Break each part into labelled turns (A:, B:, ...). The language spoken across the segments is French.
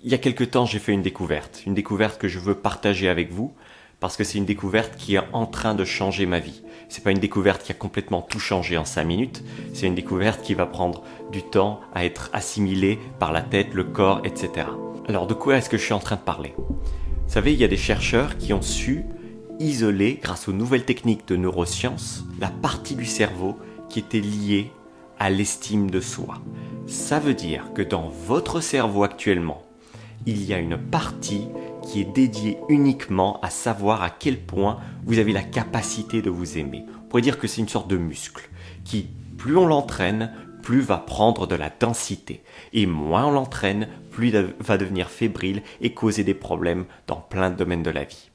A: Il y a quelque temps, j'ai fait une découverte que je veux partager avec vous, parce que c'est une découverte qui est en train de changer ma vie. C'est pas une découverte qui a complètement tout changé en 5 minutes, c'est une découverte qui va prendre du temps à être assimilée par la tête, le corps, etc. Alors de quoi est-ce que je suis en train de parler ? Vous savez, il y a des chercheurs qui ont su isoler, grâce aux nouvelles techniques de neurosciences, la partie du cerveau qui était liée à l'estime de soi. Ça veut dire que dans votre cerveau actuellement, il y a une partie qui est dédiée uniquement à savoir à quel point vous avez la capacité de vous aimer. On pourrait dire que c'est une sorte de muscle qui, plus on l'entraîne, plus va prendre de la densité. Et moins on l'entraîne, plus il va devenir fébrile et causer des problèmes dans plein de domaines de la vie.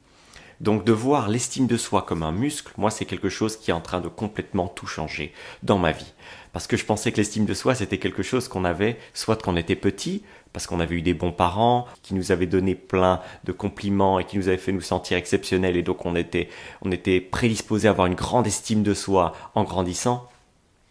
A: Donc de voir l'estime de soi comme un muscle, moi c'est quelque chose qui est en train de complètement tout changer dans ma vie. Parce que je pensais que l'estime de soi c'était quelque chose qu'on avait soit quand on était petit, parce qu'on avait eu des bons parents qui nous avaient donné plein de compliments et qui nous avaient fait nous sentir exceptionnels et donc on était prédisposés à avoir une grande estime de soi en grandissant.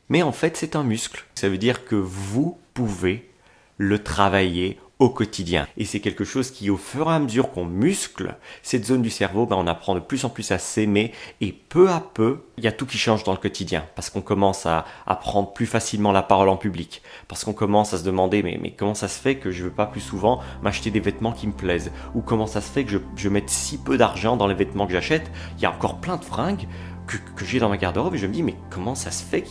A: Mais en fait c'est un muscle, ça veut dire que vous pouvez le travailler au quotidien. Et c'est quelque chose qui, au fur et à mesure qu'on muscle cette zone du cerveau, on apprend de plus en plus à s'aimer et peu à peu, il y a tout qui change dans le quotidien parce qu'on commence à prendre plus facilement la parole en public, parce qu'on commence à se demander mais comment ça se fait que je ne veux pas plus souvent m'acheter des vêtements qui me plaisent, ou comment ça se fait que je mette si peu d'argent dans les vêtements que j'achète. Il y a encore plein de fringues que j'ai dans ma garde-robe et je me dis mais comment ça se fait que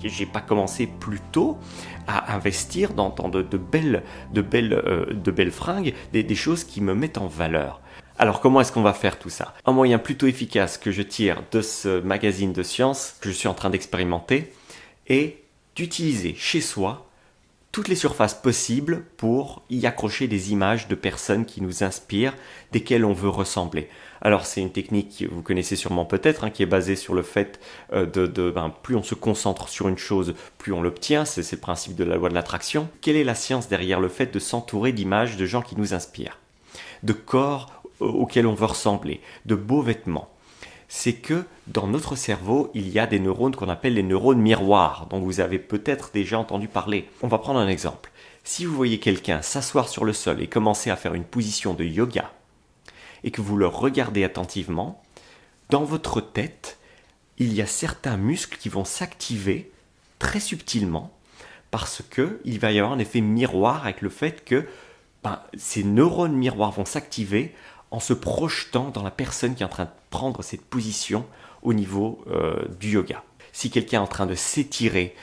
A: j'ai pas commencé plus tôt à investir dans de belles fringues, des choses qui me mettent en valeur. Alors comment est-ce qu'on va faire tout ça ? Un moyen plutôt efficace que je tire de ce magazine de science que je suis en train d'expérimenter est d'utiliser chez soi toutes les surfaces possibles pour y accrocher des images de personnes qui nous inspirent, desquelles on veut ressembler. Alors c'est une technique que vous connaissez sûrement peut-être, qui est basée sur le fait plus on se concentre sur une chose, plus on l'obtient, c'est le principe de la loi de l'attraction. Quelle est la science derrière le fait de s'entourer d'images de gens qui nous inspirent, de corps auxquels on veut ressembler, de beaux vêtements ? C'est que dans notre cerveau, il y a des neurones qu'on appelle les neurones miroirs, dont vous avez peut-être déjà entendu parler. On va prendre un exemple. Si vous voyez quelqu'un s'asseoir sur le sol et commencer à faire une position de yoga, et que vous le regardez attentivement, dans votre tête, il y a certains muscles qui vont s'activer très subtilement, parce qu'il va y avoir un effet miroir avec le fait que ces neurones miroirs vont s'activer en se projetant dans la personne qui est en train de prendre cette position au niveau du yoga. Si quelqu'un est en train de s'étirer,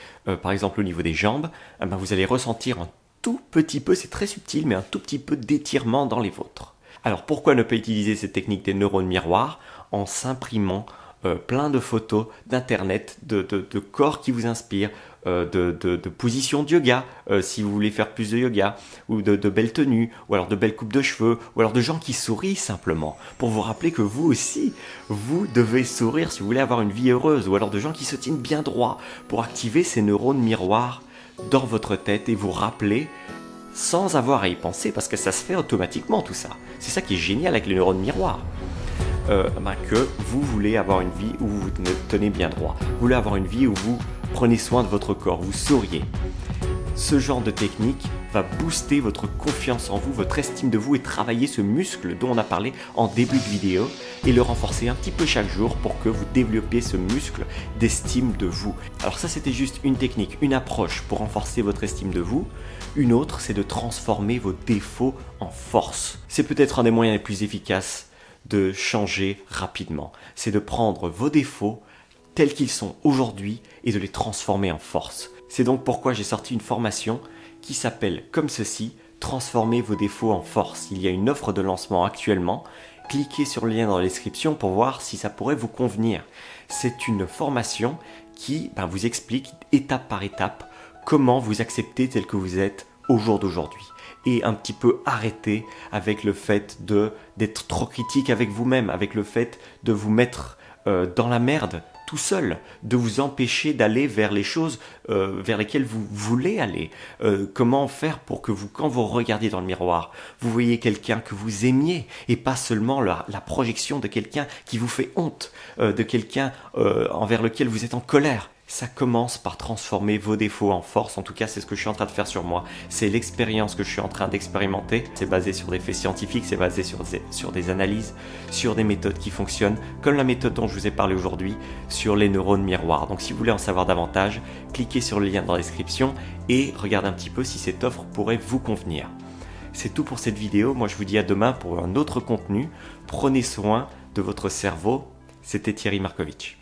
A: par exemple au niveau des jambes, vous allez ressentir un tout petit peu, c'est très subtil, mais un tout petit peu d'étirement dans les vôtres. Alors pourquoi ne pas utiliser cette technique des neurones miroirs en s'imprimant plein de photos d'internet, de corps qui vous inspirent, de positions de yoga, si vous voulez faire plus de yoga, ou de belles tenues, ou alors de belles coupes de cheveux, ou alors de gens qui sourient simplement, pour vous rappeler que vous aussi, vous devez sourire si vous voulez avoir une vie heureuse, ou alors de gens qui se tiennent bien droit, pour activer ces neurones miroirs dans votre tête et vous rappeler sans avoir à y penser, parce que ça se fait automatiquement tout ça. C'est ça qui est génial avec les neurones miroirs. Que vous voulez avoir une vie où vous vous tenez bien droit. Vous voulez avoir une vie où vous prenez soin de votre corps, vous souriez. Ce genre de technique va booster votre confiance en vous, votre estime de vous et travailler ce muscle dont on a parlé en début de vidéo et le renforcer un petit peu chaque jour pour que vous développiez ce muscle d'estime de vous. Alors ça c'était juste une technique, une approche pour renforcer votre estime de vous. Une autre c'est de transformer vos défauts en force. C'est peut-être un des moyens les plus efficaces de changer rapidement. C'est de prendre vos défauts tels qu'ils sont aujourd'hui et de les transformer en force. C'est donc pourquoi j'ai sorti une formation qui s'appelle comme ceci, transformer vos défauts en force. Il y a une offre de lancement actuellement. Cliquez sur le lien dans la description pour voir si ça pourrait vous convenir. C'est une formation qui vous explique étape par étape comment vous accepter tel que vous êtes au jour d'aujourd'hui. Et un petit peu arrêter avec le fait d'être trop critique avec vous-même, avec le fait de vous mettre dans la merde tout seul, de vous empêcher d'aller vers les choses vers lesquelles vous voulez aller. Comment faire pour que vous, quand vous regardiez dans le miroir, vous voyez quelqu'un que vous aimiez et pas seulement la projection de quelqu'un qui vous fait honte, de quelqu'un envers lequel vous êtes en colère. Ça commence par transformer vos défauts en force. En tout cas, c'est ce que je suis en train de faire sur moi. C'est l'expérience que je suis en train d'expérimenter. C'est basé sur des faits scientifiques, c'est basé sur des analyses, sur des méthodes qui fonctionnent, comme la méthode dont je vous ai parlé aujourd'hui sur les neurones miroirs. Donc si vous voulez en savoir davantage, cliquez sur le lien dans la description et regardez un petit peu si cette offre pourrait vous convenir. C'est tout pour cette vidéo. Moi, je vous dis à demain pour un autre contenu. Prenez soin de votre cerveau. C'était Thierry Markovitch.